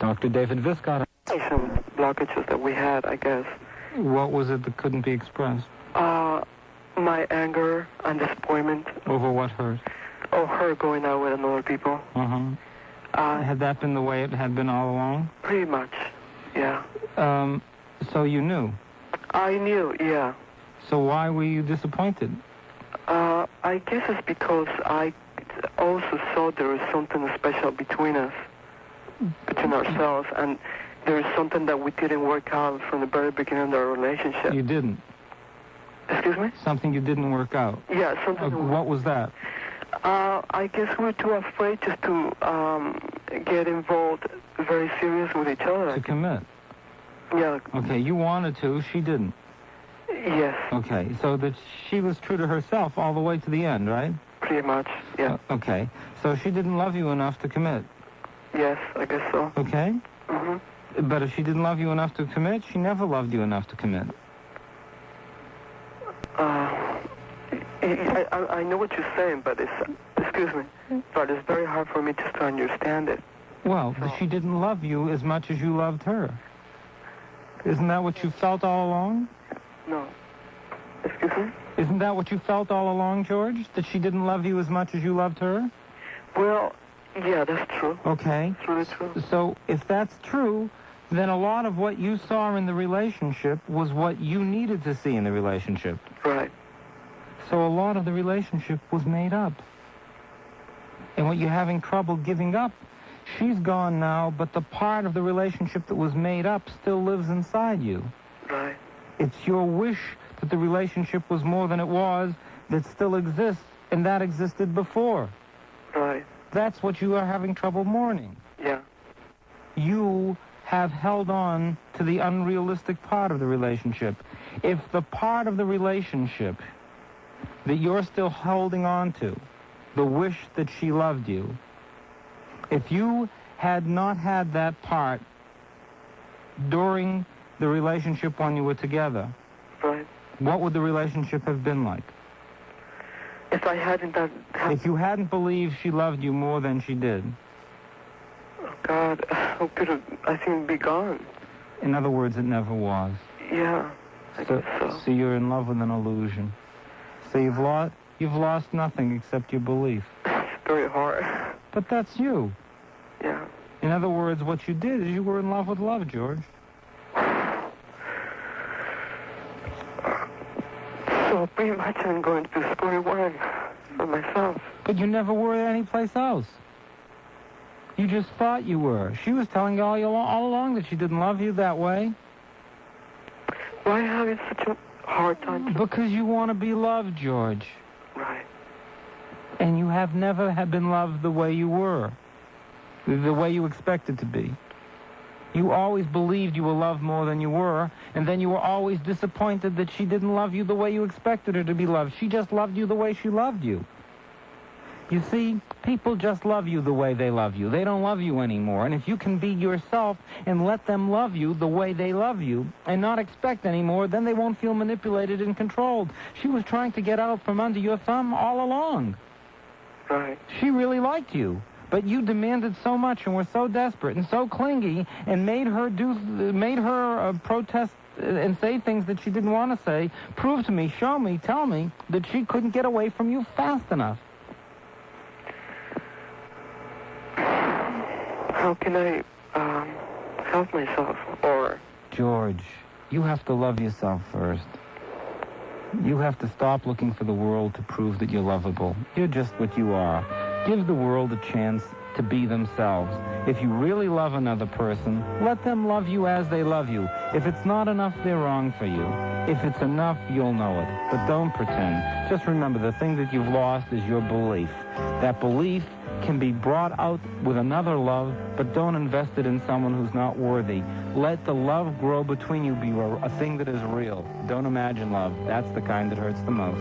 Dr. David Viscott. Some blockages that we had, I guess. What was it that couldn't be expressed? My anger and disappointment. Over what hurt? Oh, her going out with another people. Had that been the way it had been all along? Pretty much, yeah. So you knew? I knew, yeah. So why were you disappointed? I guess it's because I also saw there was something special between us, between ourselves, and there was something that we didn't work out from the very beginning of our relationship. You didn't? Excuse me? Something you didn't work out? Yeah, something. What was that? I guess we were too afraid just to get involved very serious with each other. To commit? Yeah. Okay, you wanted to, she didn't? Yes. Okay, so that she was true to herself all the way to the end, right? Pretty much, yeah. Okay, so she didn't love you enough to commit? Yes, I guess so. Okay? But if she didn't love you enough to commit, she never loved you enough to commit. I know what you're saying, but excuse me, but it's very hard for me just to understand it. Well, she didn't love you as much as you loved her. Isn't that what you felt all along? No. Excuse me? Isn't that what you felt all along, George? That she didn't love you as much as you loved her? Well, yeah, that's true. Okay. It's really true. So if that's true, then a lot of what you saw in the relationship was what you needed to see in the relationship. Right. So a lot of the relationship was made up. And what you're having trouble giving up, she's gone now, but the part of the relationship that was made up still lives inside you. Right. It's your wish that the relationship was more than it was that still exists, and that existed before. Right. That's what you are having trouble mourning. Yeah. You have held on to the unrealistic part of the relationship. If the part of the relationship that you're still holding on to, the wish that she loved you, if you had not had that part during the relationship when you were together, right, what would the relationship have been like? If I hadn't done... If you hadn't believed she loved you more than she did. Oh, God, how could it... I think it'd be gone. In other words, it never was. Yeah, I guess so. So you're in love with an illusion. So you've lost nothing except your belief. It's very hard. But that's you. Yeah. In other words, what you did is you were in love with love, George. So pretty much I'm going to square one for myself. But you never were anyplace else. You just thought you were. She was telling you all along that she didn't love you that way. Why are you having such a hard time? Because you want to be loved, George. Right. And you have never been loved the way you were. The way you expected to be. You always believed you were loved more than you were, and then you were always disappointed that she didn't love you the way you expected her to be loved. She just loved you the way she loved you. You see, people just love you the way they love you. They don't love you anymore. And if you can be yourself and let them love you the way they love you and not expect anymore, then they won't feel manipulated and controlled. She was trying to get out from under your thumb all along. Right. She really liked you. But you demanded so much and were so desperate and so clingy and made her protest and say things that she didn't want to say. Prove to me, show me, tell me that she couldn't get away from you fast enough. How can I help myself, or... George, you have to love yourself first. You have to stop looking for the world to prove that you're lovable. You're just what you are. Give the world a chance to be themselves. If you really love another person, let them love you as they love you. If it's not enough, they're wrong for you. If it's enough, you'll know it. But don't pretend. Just remember, the thing that you've lost is your belief. That belief can be brought out with another love, but don't invest it in someone who's not worthy. Let the love grow between you be a thing that is real. Don't imagine love. That's the kind that hurts the most.